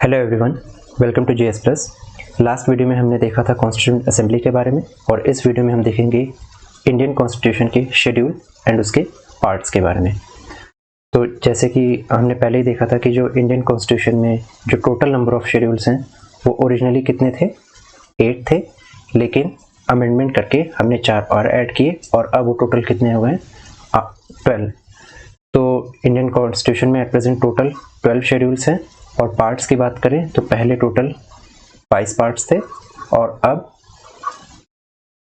Hello everyone, welcome to GS plus. Last video में हमने देखा था कॉन्स्टिट्यूंट असेंबली के बारे में और इस वीडियो में हम देखेंगे इंडियन कॉन्स्टिट्यूशन के शेड्यूल एंड उसके पार्ट्स के बारे में। तो जैसे कि हमने पहले ही देखा था कि जो इंडियन कॉन्स्टिट्यूशन में जो टोटल नंबर ऑफ शेड्यूल्स हैं वो ओरिजिनली कितने थे, 8 थे, लेकिन अमेंडमेंट करके हमने 4 और ऐड किए और अब वो टोटल कितने हो गए, 12। तो इंडियन कॉन्स्टिट्यूशन में एट प्रेजेंट टोटल 12 शेड्यूल्स हैं और पार्ट्स की बात करें तो पहले टोटल 22 पार्ट्स थे और अब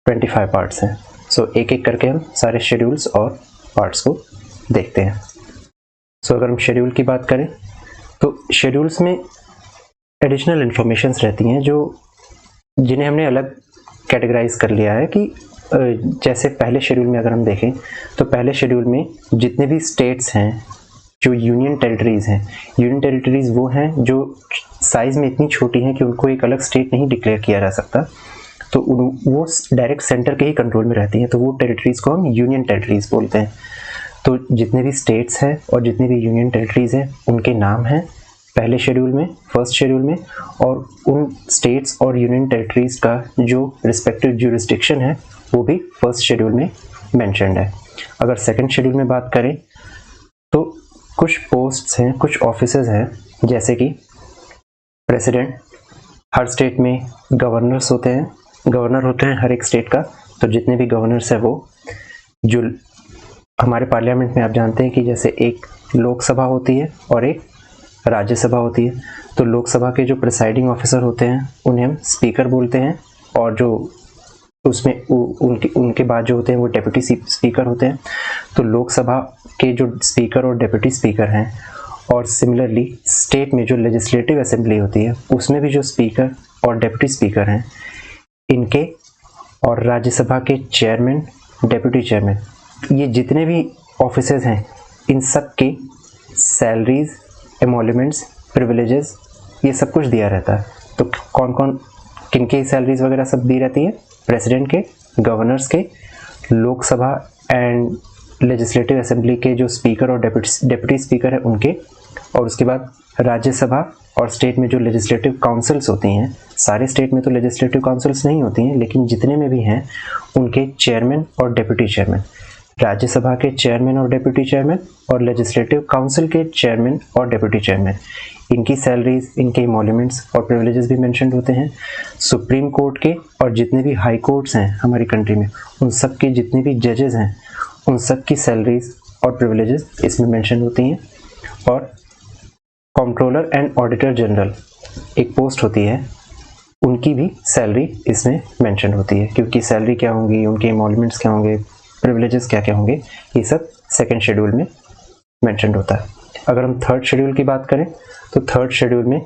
25 पार्ट्स हैं। सो एक एक करके हम सारे शेड्यूल्स और पार्ट्स को देखते हैं। सो अगर हम शेड्यूल की बात करें तो शेड्यूल्स में एडिशनल इन्फॉर्मेशंस रहती हैं जो जिन्हें हमने अलग कैटेगराइज कर लिया है कि जैसे पहले शेड्यूल में अगर हम देखें तो पहले शेड्यूल में जितने भी स्टेट्स हैं, जो यूनियन टेरिटरीज़ हैं, यूनियन टेरिटरीज़ वो हैं जो साइज़ में इतनी छोटी हैं कि उनको एक अलग स्टेट नहीं डिक्लेयर किया जा सकता, तो वो डायरेक्ट सेंटर के ही कंट्रोल में रहती हैं, तो वो टेरिटरीज़ को हम यूनियन टेरिटरीज़ बोलते हैं। तो जितने भी स्टेट्स हैं और जितने भी यूनियन टेरिटरीज़ हैं उनके नाम हैं पहले शेड्यूल में, फर्स्ट शेड्यूल में, और उन स्टेट्स और यूनियन टेरिटरीज़ का जो रिस्पेक्टिव ज्यूरिसडिक्शन है वो भी फर्स्ट शेड्यूल में मेंशन्ड है। अगर सेकंड शेड्यूल में बात करें तो कुछ पोस्ट्स हैं, कुछ ऑफिसेज हैं, जैसे कि प्रेसिडेंट, हर स्टेट में गवर्नर्स होते हैं, गवर्नर होते हैं हर एक स्टेट का। तो जितने भी गवर्नर्स हैं वो जो हमारे पार्लियामेंट में आप जानते हैं कि जैसे एक लोकसभा होती है और एक राज्यसभा होती है, तो लोकसभा के जो प्रिसाइडिंग ऑफिसर होते हैं उन्हें हम स्पीकर बोलते हैं और जो उसमें उनके बाद जो होते हैं वो डेप्यूटी स्पीकर होते हैं। तो लोकसभा के जो स्पीकर और डेप्यूटी स्पीकर हैं, और सिमिलरली स्टेट में जो लेजिस्लेटिव असेंबली होती है उसमें भी जो स्पीकर और डेप्यूटी स्पीकर हैं इनके, और राज्यसभा के चेयरमैन, डेप्यूटी चेयरमैन, ये जितने भी ऑफिसर्स हैं इन सब की सैलरीज, एमोल्यूमेंट्स, प्रिविलेजेस, ये सब कुछ दिया रहता है। तो कौन कौन किनकी सैलरीज वगैरह सब दी रहती है? प्रेसिडेंट के, गवर्नर्स के, लोकसभा एंड लेजिस्लेटिव असेंबली के जो स्पीकर और डेप्यूटी स्पीकर है उनके, और उसके बाद राज्यसभा और स्टेट में जो लेजिस्लेटिव काउंसिल्स होती हैं, सारे स्टेट में तो लेजिस्लेटिव काउंसिल्स नहीं होती हैं लेकिन जितने में भी हैं उनके चेयरमैन और डेप्यूटी चेयरमैन, राज्यसभा के चेयरमैन और डेप्यूटी चेयरमैन और लेजिस्लेटिव काउंसिल के चेयरमैन और डेप्यूटी चेयरमैन, इनकी सैलरीज, इनके इमोल्यूमेंट्स और प्रिविलेजेस भी मेंशन्ड होते हैं। सुप्रीम कोर्ट के और जितने भी हाई कोर्ट्स हैं हमारी कंट्री में उन सब के जितने भी जजेस हैं उन सब की सैलरीज और प्रिविलेजेस इसमें मेंशन होती हैं। और कंट्रोलर एंड ऑडिटर जनरल एक पोस्ट होती है, उनकी भी सैलरी इसमें मेंशन होती है, क्योंकि सैलरी क्या होंगी, उनके इमोल्यूमेंट्स क्या होंगे, प्रिविलेजेस क्या क्या होंगे, ये सब सेकेंड शेड्यूल में मेंशन होता है। अगर हम थर्ड शेड्यूल की बात करें तो थर्ड शेड्यूल में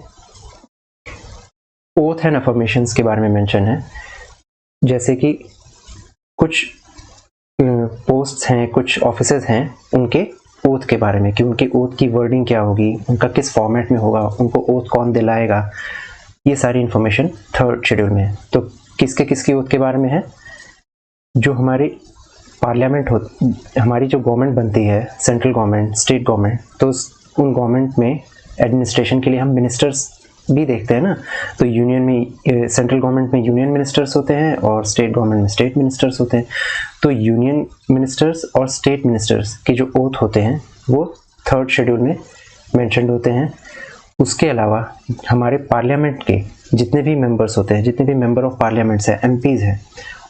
ओथ एंड अफर्मेशंस के बारे में मेंशन है, जैसे कि कुछ पोस्ट्स हैं, कुछ ऑफिसेज हैं, उनके ओथ के बारे में कि उनके ओथ की वर्डिंग क्या होगी, उनका किस फॉर्मेट में होगा, उनको ओथ कौन दिलाएगा, ये सारी इंफॉर्मेशन थर्ड शेड्यूल में है। तो किसके किसकी ओथ के बारे में है? जो हमारी पार्लियामेंट हो, हमारी जो गवर्नमेंट बनती है, सेंट्रल गवर्नमेंट, स्टेट गवर्नमेंट, तो उन गवर्नमेंट में एडमिनिस्ट्रेशन के लिए हम मिनिस्टर्स भी देखते हैं ना। तो यूनियन में, सेंट्रल गवर्नमेंट में यूनियन मिनिस्टर्स होते हैं और स्टेट गवर्नमेंट में स्टेट मिनिस्टर्स होते हैं। तो यूनियन मिनिस्टर्स और स्टेट मिनिस्टर्स के जो ओथ होते हैं वो थर्ड शेड्यूल में मेंशन्ड होते हैं। उसके अलावा हमारे पार्लियामेंट के जितने भी मेंबर्स होते हैं, जितने भी मेंबर ऑफ पार्लियामेंट्स हैं, एमपीज़ हैं,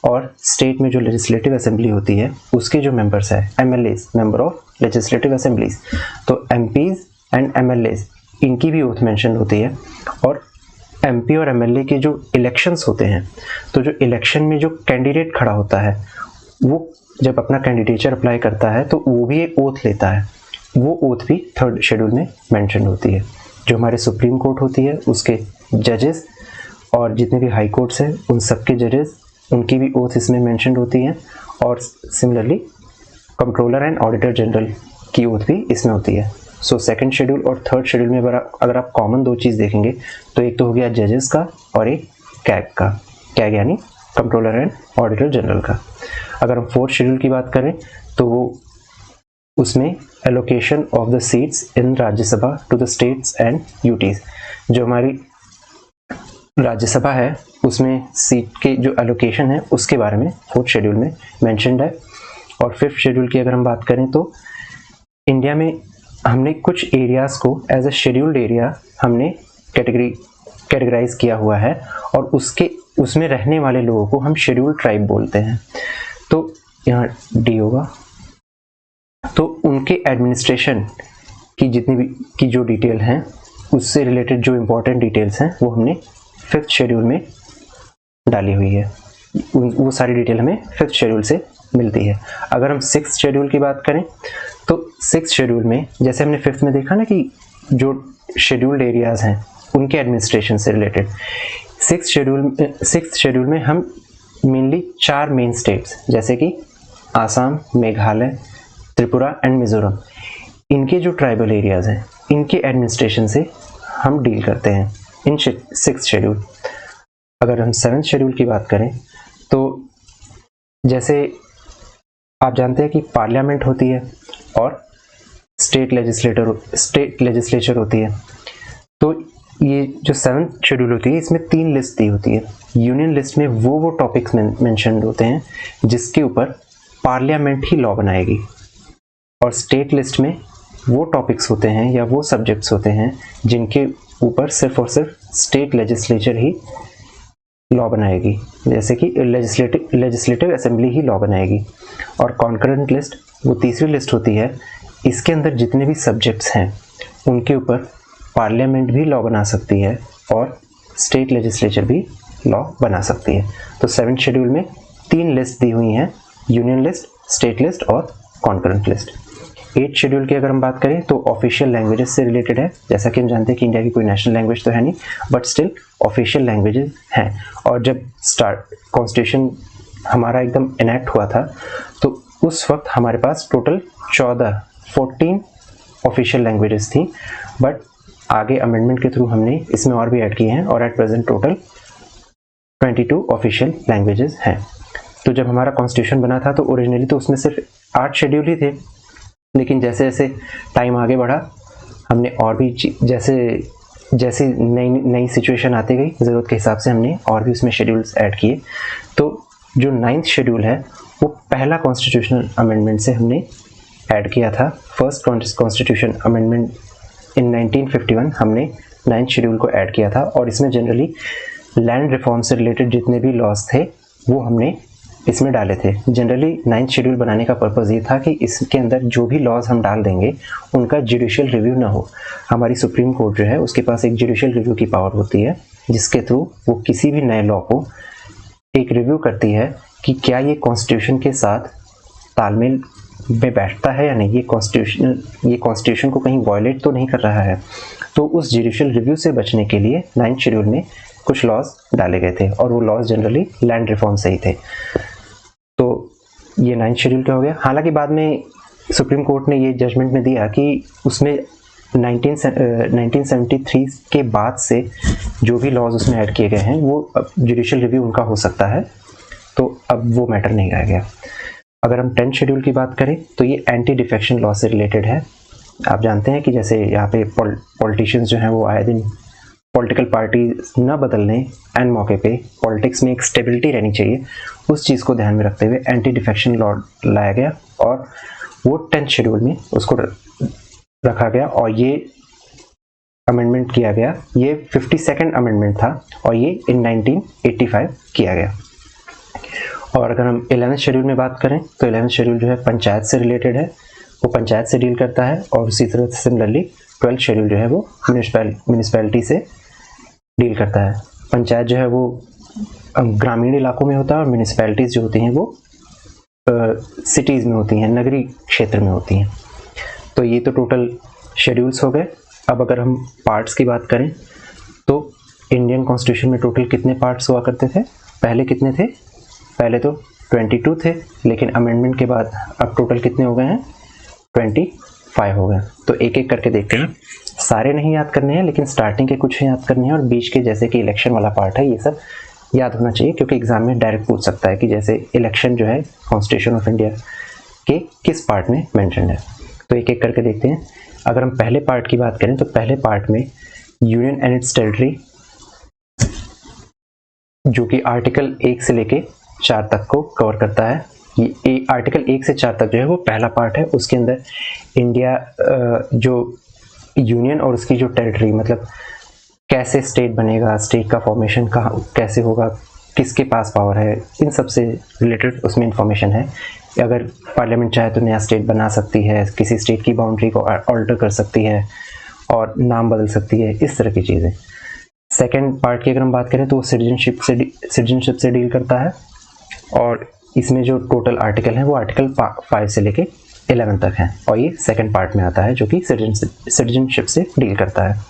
और स्टेट में जो लेजिस्लेटिव असेंबली होती है उसके जो मेंबर्स हैं, MLAs, member of legislative assemblies, तो एमपीज़ एंड एमएलएज इनकी भी ओथ मेंशन होती है। और एमपी और एमएलए के जो इलेक्शंस होते हैं, तो जो इलेक्शन में जो कैंडिडेट खड़ा होता है वो जब अपना कैंडिडेचर अप्लाई करता है तो वो भी एक ओथ लेता है, वो ओथ भी थर्ड शेड्यूल में मेंशन होती है। जो हमारे सुप्रीम कोर्ट होती है उसके जजेस और जितने भी हाई कोर्ट्स हैं उन सबके जजेस, उनकी भी ओथ इसमें मेंशन होती है। और similarly controller and auditor general की ओथ भी इसमें होती है। सो सेकंड शेड्यूल और थर्ड शेड्यूल में अगर आप कॉमन दो चीज़ देखेंगे तो एक तो हो गया जजेस का और एक कैग का, कैग यानी कंट्रोलर एंड ऑडिटर जनरल का। अगर हम फोर्थ शेड्यूल की बात करें तो वो उसमें allocation of the seats in Rajya Sabha to the states and UTs, जो हमारी राज्यसभा है उसमें सीट के जो एलोकेशन है उसके बारे में 4th शेड्यूल में मेंशन्ड है। और 5th शेड्यूल की अगर हम बात करें तो इंडिया में हमने कुछ एरियाज़ को एज अ शेड्यूल्ड एरिया हमने कैटेगराइज किया हुआ है और उसमें रहने वाले लोगों को हम शेड्यूल्ड ट्राइब बोलते हैं। तो यहाँ डी होगा। तो उनके एडमिनिस्ट्रेशन की जितनी भी की जो डिटेल हैं उससे रिलेटेड जो इम्पोर्टेंट डिटेल्स हैं वो हमने 5th शेड्यूल में डाली हुई है। वो सारी डिटेल हमें 5th शेड्यूल से मिलती है। अगर हम 6th शेड्यूल की बात करें तो 6th शेड्यूल में जैसे हमने 5th में देखा ना कि जो शेड्यूल्ड एरियाज़ हैं उनके एडमिनिस्ट्रेशन से रिलेटेड 6th शेड्यूल में हम मेनली 4 मेन स्टेट्स जैसे कि आसाम, मेघालय, त्रिपुरा एंड मिजोरम, इनके जो ट्राइबल एरियाज़ हैं इनके एडमिनिस्ट्रेशन से हम डील करते हैं इन 6th शेड्यूल। अगर हम 7th शेड्यूल की बात करें तो जैसे आप जानते हैं कि पार्लियामेंट होती है और स्टेट लेजिस्लेचर होती है। तो ये जो 7th शेड्यूल होती है इसमें 3 लिस्ट दी होती है। यूनियन लिस्ट में वो टॉपिक्स मेंशन्ड होते हैं जिसके ऊपर पार्लियामेंट ही लॉ बनाएगी, और स्टेट लिस्ट में वो टॉपिक्स होते हैं या वो सब्जेक्ट्स होते हैं जिनके ऊपर सिर्फ और सिर्फ स्टेट लेजिस्लेचर ही लॉ बनाएगी, जैसे कि लेजिस्लेटिव असेंबली ही लॉ बनाएगी। और कॉन्करेंट लिस्ट वो तीसरी लिस्ट होती है, इसके अंदर जितने भी सब्जेक्ट्स हैं उनके ऊपर पार्लियामेंट भी लॉ बना सकती है और स्टेट लेजिस्लेचर भी लॉ बना सकती है। तो 7th शेड्यूल में 3 लिस्ट दी हुई हैं, यूनियन लिस्ट, स्टेट लिस्ट और कॉन्करेंट लिस्ट। 8th शेड्यूल की अगर हम बात करें तो ऑफिशियल लैंग्वेजेस से रिलेटेड है। जैसा कि हम जानते हैं कि इंडिया की कोई नेशनल लैंग्वेज तो है नहीं, बट स्टिल ऑफिशियल लैंग्वेजेस हैं। और जब कॉन्स्टिट्यूशन हमारा एकदम इनैक्ट हुआ था तो उस वक्त हमारे पास टोटल 14 ऑफिशियल लैंग्वेजेस थी, बट आगे अमेंडमेंट के थ्रू हमने इसमें और भी ऐड किए हैं और at present total 22 official languages हैं। तो जब हमारा कॉन्स्टिट्यूशन बना था तो ओरिजिनली तो उसमें सिर्फ 8 शेड्यूल ही थे, लेकिन जैसे जैसे टाइम आगे बढ़ा हमने और भी जैसे नई सिचुएशन आती गई ज़रूरत के हिसाब से हमने और भी उसमें शेड्यूल्स ऐड किए। तो जो 9th शेड्यूल है वो पहला कॉन्स्टिट्यूशनल अमेंडमेंट से हमने ऐड किया था। फर्स्ट कॉन्स्टिट्यूशन अमेंडमेंट इन 1951 हमने 9th शेड्यूल को ऐड किया था और इसमें जनरली लैंड रिफॉर्म से रिलेटेड जितने भी लॉज थे वो हमने इसमें डाले थे। जनरली 9th शेड्यूल बनाने का पर्पज़ ये था कि इसके अंदर जो भी लॉज हम डाल देंगे उनका जुडिशियल रिव्यू ना हो। हमारी सुप्रीम कोर्ट जो है उसके पास एक जुडिशियल रिव्यू की पावर होती है जिसके थ्रू वो किसी भी नए लॉ को एक रिव्यू करती है कि क्या ये कॉन्स्टिट्यूशन के साथ तालमेल में बैठता है या नहीं, ये कॉन्स्टिट्यूशन को कहीं वायलेट तो नहीं कर रहा है। तो उस जुडिशियल रिव्यू से बचने के लिए 9th शेड्यूल में कुछ लॉज डाले गए थे और वो लॉज जनरली लैंड रिफॉर्म से ही थे। तो ये 9th शेड्यूल का हो गया। हालांकि बाद में सुप्रीम कोर्ट ने ये जजमेंट में दिया कि उसमें 1973 के बाद से जो भी लॉज उसमें ऐड किए गए हैं वो जुडिशियल रिव्यू उनका हो सकता है, तो अब वो मैटर नहीं रह गया। अगर हम 10th शेड्यूल की बात करें तो ये एंटी डिफेक्शन लॉ से रिलेटेड है। आप जानते हैं कि जैसे यहाँ पे पॉलिटिशियंस जो हैं वो आए दिन पॉलिटिकल पार्टी न बदलने एंड मौके पे पॉलिटिक्स में एक स्टेबिलिटी रहनी चाहिए, उस चीज़ को ध्यान में रखते हुए एंटी डिफेक्शन लॉ लाया गया और वो 10th शेड्यूल में उसको रखा गया और ये अमेंडमेंट किया गया। ये 52nd अमेंडमेंट था और ये इन 1985 किया गया। और अगर हम 11th शेड्यूल में बात करें तो 11th शेड्यूल जो है पंचायत से रिलेटेड है, वो पंचायत से डील करता है। और उसी तरह से सिमिलरली 12th शेड्यूल जो है वो म्यूनिसिपैलिटी से डील करता है। पंचायत जो है वो ग्रामीण इलाकों में होता है और म्यूनिसिपैलिटीज़ जो होती हैं वो सिटीज़ में होती हैं, नगरीय क्षेत्र में होती हैं। तो ये तो टोटल शेड्यूल्स हो गए। अब अगर हम पार्ट्स की बात करें तो इंडियन कॉन्स्टिट्यूशन में टोटल कितने पार्ट्स हुआ करते थे? पहले कितने थे? पहले तो 22 थे, लेकिन अमेंडमेंट के बाद अब टोटल कितने हो गए हैं? 25 हो गए। तो एक एक करके देखते हैं। सारे नहीं याद करने हैं, लेकिन स्टार्टिंग के कुछ याद करने हैं और बीच के जैसे कि इलेक्शन वाला पार्ट है ये सब याद होना चाहिए, क्योंकि एग्जाम में डायरेक्ट पूछ सकता है कि जैसे इलेक्शन जो है कॉन्स्टिट्यूशन ऑफ इंडिया के किस पार्ट में मेंशन है। तो एक एक करके देखते हैं। अगर हम पहले पार्ट की बात करें तो पहले पार्ट में यूनियन एंड इट्स टेरिटरी, जो कि आर्टिकल 1 से लेके 4 तक को कवर करता है। ये आर्टिकल 1 से 4 तक जो है वो पहला पार्ट है। उसके अंदर इंडिया जो यूनियन और उसकी जो टेरिटरी, मतलब कैसे स्टेट बनेगा, स्टेट का फॉर्मेशन कहाँ कैसे होगा, किसके पास पावर है, इन सब से रिलेटेड उसमें इंफॉर्मेशन है। अगर पार्लियामेंट चाहे तो नया स्टेट बना सकती है, किसी स्टेट की बाउंड्री को ऑल्टर कर सकती है और नाम बदल सकती है, इस तरह की चीज़ें। सेकेंड पार्ट की अगर हम बात करें तो वो सिटीजनशिप से डील करता है, और इसमें जो टोटल आर्टिकल हैं वो आर्टिकल 5 से लेके 11 तक हैं, और ये सेकेंड पार्ट में आता है जो कि सिटीजनशिप से डील करता है।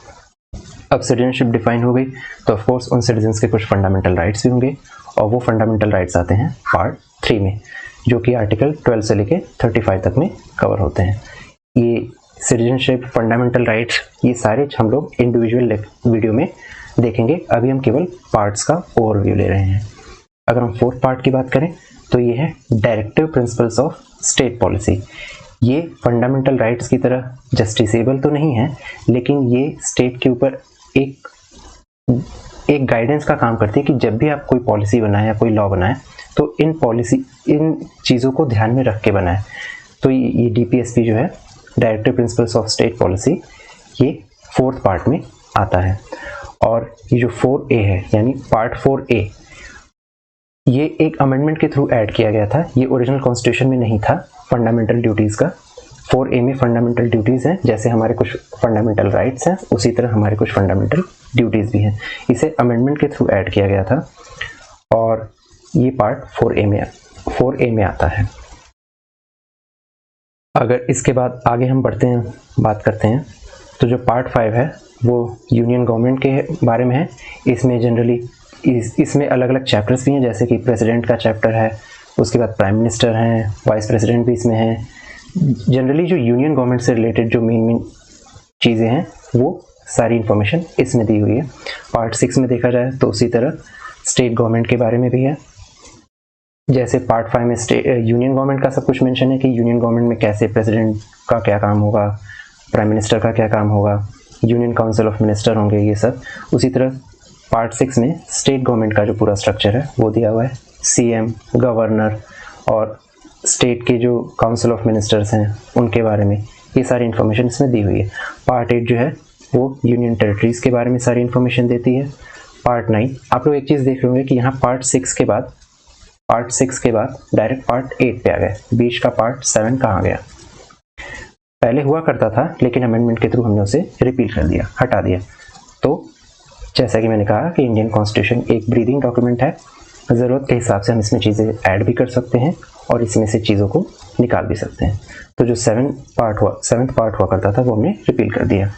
अब सिटीजनशिप डिफाइन हो गई तो ऑफ कोर्स उन सिटीजन्स के कुछ फंडामेंटल राइट्स भी होंगे, और वो फंडामेंटल राइट्स आते हैं पार्ट 3 में, जो कि आर्टिकल 12 से लेके 35 तक में कवर होते हैं। ये सिटीजनशिप, फंडामेंटल राइट्स, ये सारे हम लोग इंडिविजुअल वीडियो में देखेंगे। अभी हम केवल पार्ट्स का ओवरव्यू ले रहे हैं। अगर हम फोर्थ पार्ट की बात करें तो ये है directive principles of state policy. ये फंडामेंटल राइट्स की तरह जस्टिसेबल तो नहीं है, लेकिन ये स्टेट के ऊपर एक गाइडेंस का काम करती है कि जब भी आप कोई पॉलिसी बनाए या कोई लॉ बनाए तो इन चीज़ों को ध्यान में रख के बनाए। तो ये DPSP जो है, directive principles of state policy, ये फोर्थ पार्ट में आता है। और ये जो 4A है, यानी पार्ट 4A, ये एक अमेंडमेंट के थ्रू ऐड किया गया था। ये ओरिजिनल कॉन्स्टिट्यूशन में नहीं था फंडामेंटल ड्यूटीज़ का। 4A में फंडामेंटल ड्यूटीज़ हैं, जैसे हमारे कुछ फंडामेंटल राइट्स हैं, उसी तरह हमारे कुछ फंडामेंटल ड्यूटीज़ भी हैं। इसे अमेंडमेंट के थ्रू ऐड किया गया था, और ये पार्ट 4A में आता है। अगर इसके बाद आगे हम बढ़ते हैं, बात करते हैं, तो जो पार्ट 5 है वो यूनियन गवर्नमेंट के बारे में है। इसमें जनरली इसमें अलग अलग चैप्टर्स भी हैं, जैसे कि प्रेसिडेंट का चैप्टर है, उसके बाद प्राइम मिनिस्टर हैं, वाइस प्रेसिडेंट भी इसमें हैं। जनरली जो यूनियन गवर्नमेंट से रिलेटेड जो मेन चीज़ें हैं वो सारी इन्फॉर्मेशन इसमें दी हुई है। पार्ट 6 में देखा जाए तो उसी तरह स्टेट गवर्नमेंट के बारे में भी है। जैसे पार्ट 5 में यूनियन गवर्नमेंट का सब कुछ मेंशन है कि यूनियन गवर्नमेंट में कैसे प्रेसिडेंट का क्या काम होगा, प्राइम मिनिस्टर का क्या काम होगा, यूनियन काउंसिल ऑफ मिनिस्टर होंगे, ये सब। उसी तरह पार्ट 6 में स्टेट गवर्नमेंट का जो पूरा स्ट्रक्चर है वो दिया हुआ है। CM, गवर्नर और स्टेट के जो काउंसिल ऑफ मिनिस्टर्स हैं उनके बारे में ये सारी इन्फॉर्मेशन इसमें दी हुई है। पार्ट 8 जो है वो यूनियन टेरिटरीज़ के बारे में सारी इन्फॉर्मेशन देती है। पार्ट 9, आप लोग एक चीज़ देख रहे होंगे कि यहाँ पार्ट 6 के बाद डायरेक्ट पार्ट 8 पे आ गए, बीच का पार्ट 7 कहाँ गया? पहले हुआ करता था, लेकिन अमेंडमेंट के थ्रू हमने उसे रिपील कर दिया, हटा दिया। तो जैसा कि मैंने कहा कि इंडियन कॉन्स्टिट्यूशन एक ब्रीदिंग डॉक्यूमेंट है, ज़रूरत के हिसाब से हम इसमें चीज़ें ऐड भी कर सकते हैं और इसमें से चीज़ों को निकाल भी सकते हैं। तो जो 7th पार्ट हुआ करता था वो हमने रिपील कर दिया।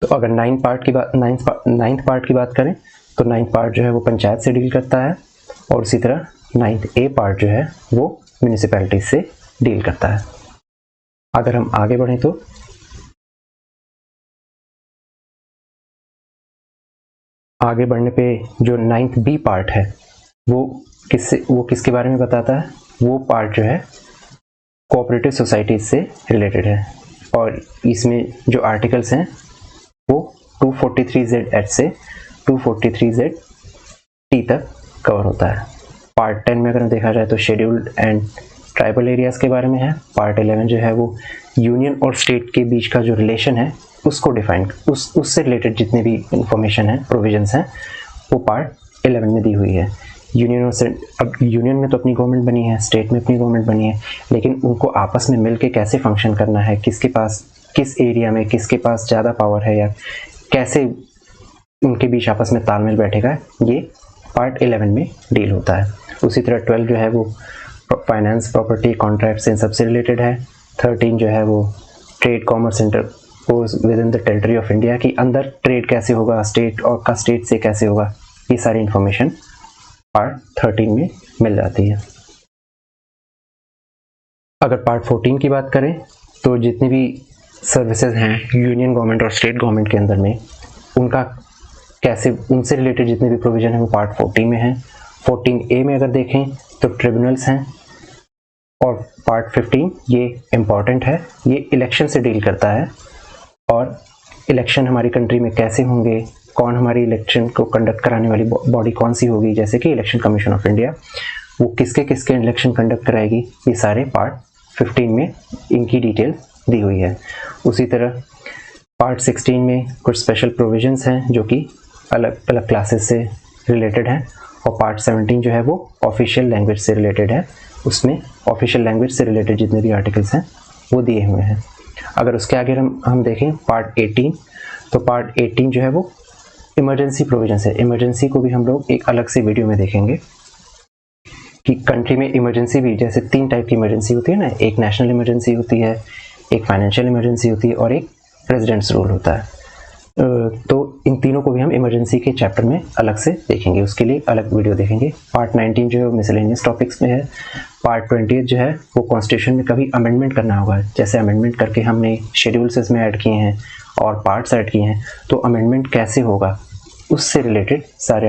तो अगर 9th पार्ट की बात करें तो 9th पार्ट जो है वो पंचायत से डील करता है, और उसी तरह 9th A पार्ट जो है वो म्यूनिसिपैलिटी से डील करता है। अगर हम आगे बढ़ें तो आगे बढ़ने पे जो 9th B पार्ट है वो किसके बारे में बताता है? वो पार्ट जो है कोऑपरेटिव सोसाइटीज से रिलेटेड है, और इसमें जो आर्टिकल्स हैं वो 243Z से 243ZT तक कवर होता है। पार्ट 10 में अगर देखा जाए तो शेड्यूल्ड एंड ट्राइबल एरियाज के बारे में है। पार्ट 11 जो है वो यूनियन और स्टेट के बीच का जो रिलेशन है उसको डिफाइन, उससे रिलेटेड जितने भी इंफॉर्मेशन है, प्रोविजंस हैं, वो पार्ट 11 में दी हुई है। अब यूनियन में तो अपनी गवर्नमेंट बनी है, स्टेट में अपनी गवर्नमेंट बनी है, लेकिन उनको आपस में मिलके कैसे फंक्शन करना है, किसके पास किस एरिया में किसके पास ज़्यादा पावर है, या कैसे उनके बीच आपस में तालमेल बैठेगा, ये पार्ट 11 में डील होता है। उसी तरह 12 जो है वो फाइनेंस, प्रॉपर्टी, कॉन्ट्रैक्ट्स, इन सबसे रिलेटेड है। 13 जो है वो trade, commerce, intercourse with in the territory of India, की अंदर ट्रेड कैसे होगा, स्टेट और का स्टेट से कैसे होगा, ये सारी इंफॉर्मेशन पार्ट 13 में मिल जाती है। अगर पार्ट 14 की बात करें तो जितनी भी सर्विसेज हैं यूनियन गवर्नमेंट और स्टेट गवर्नमेंट के अंदर में, उनका कैसे, उनसे रिलेटेड जितने भी प्रोविजन है वो पार्ट 14 में है। 14A में अगर देखें तो ट्रिब्यूनल्स हैं, और पार्ट 15 ये इम्पॉर्टेंट है, ये इलेक्शन से डील करता है, और इलेक्शन हमारी कंट्री में कैसे होंगे, कौन हमारी इलेक्शन को कंडक्ट कराने वाली बॉडी कौन सी होगी, जैसे कि इलेक्शन कमीशन ऑफ इंडिया, वो किसके किसके इलेक्शन कंडक्ट कराएगी, ये सारे पार्ट 15 में इनकी डिटेल दी हुई है। उसी तरह पार्ट 16 में कुछ स्पेशल प्रोविजंस हैं जो कि अलग अलग क्लासेस से रिलेटेड हैं, और पार्ट 17 जो है वो ऑफिशियल लैंग्वेज से रिलेटेड है। उसमें ऑफिशियल लैंग्वेज से रिलेटेड जितने भी आर्टिकल्स हैं वो दिए हुए हैं। अगर उसके आगे हम देखें पार्ट 18, तो पार्ट 18 जो है वो इमरजेंसी प्रोविजंस है। इमरजेंसी को भी हम लोग एक अलग से वीडियो में देखेंगे कि कंट्री में इमरजेंसी भी जैसे 3 टाइप की इमरजेंसी होती है ना, एक नेशनल इमरजेंसी होती है, एक फाइनेंशियल इमरजेंसी होती है और एक प्रेसिडेंट्स रूल होता है। तो इन तीनों को भी हम इमरजेंसी के चैप्टर में अलग से देखेंगे, उसके लिए अलग वीडियो देखेंगे। पार्ट 19 जो है वो मिसलेनियस टॉपिक्स में है। पार्ट 20 जो है वो कॉन्स्टिट्यूशन में कभी अमेंडमेंट करना होगा, जैसे अमेंडमेंट करके हमने शेड्यूल्स इसमें ऐड किए हैं और पार्ट्स ऐड किए हैं, तो अमेंडमेंट कैसे होगा उससे रिलेटेड सारे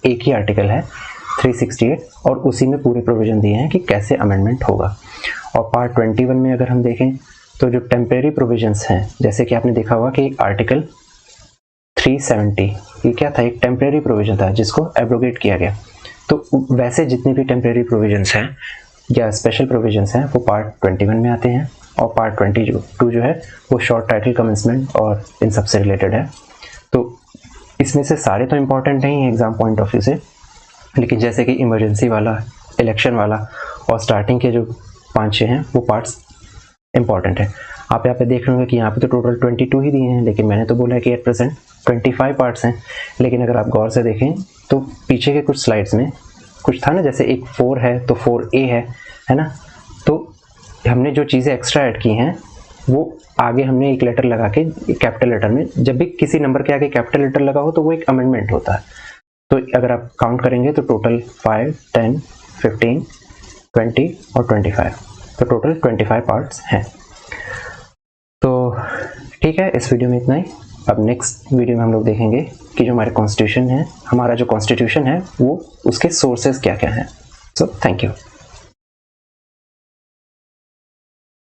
एक ही आर्टिकल है 368, और उसी में पूरे प्रोविजन दिए हैं कि कैसे अमेंडमेंट होगा। और पार्ट 21 में अगर हम देखें तो जो टेम्परेरी प्रोविजंस हैं, जैसे कि आपने देखा होगा कि आर्टिकल 370 ये क्या था, एक टेम्परेरी प्रोविजन था जिसको एब्रोगेट किया गया। तो वैसे जितने भी टेम्परेरी प्रोविजंस हैं या स्पेशल प्रोविजंस हैं वो पार्ट 21 में आते हैं, और पार्ट 22 जो है वो शॉर्ट टाइटल कमेंसमेंट और इन सब से रिलेटेड है। तो इसमें से सारे तो इम्पॉर्टेंट नहीं है एग्जाम पॉइंट ऑफ व्यू से, लेकिन जैसे कि इमरजेंसी वाला, इलेक्शन वाला और स्टार्टिंग के जो 5-6 हैं वो पार्ट्स इम्पॉर्टेंट है। आप यहाँ पे देख रहे होंगे कि यहाँ पे तो टोटल 22 ही दिए हैं, लेकिन मैंने तो बोला है कि एट प्रेजेंट 25 पार्ट्स हैं। लेकिन अगर आप गौर से देखें तो पीछे के कुछ स्लाइड्स में कुछ था ना, जैसे एक 4 है तो 4A है ना, तो हमने जो चीज़ें एक्स्ट्रा ऐड की हैं वो आगे हमने एक लेटर लगा के, कैपिटल लेटर में, जब भी किसी नंबर के आगे कैपिटल लेटर लगा हो तो वो एक अमेंडमेंट होता है। तो अगर आप काउंट करेंगे तो टोटल 5, 10, 15, 20 और 25, तो टोटल 25 पार्ट्स हैं। तो ठीक है, इस वीडियो में इतना ही। अब नेक्स्ट वीडियो में हम लोग देखेंगे कि जो हमारे कॉन्स्टिट्यूशन है, हमारा जो कॉन्स्टिट्यूशन है वो उसके सोर्सेज क्या क्या हैं। So thank you.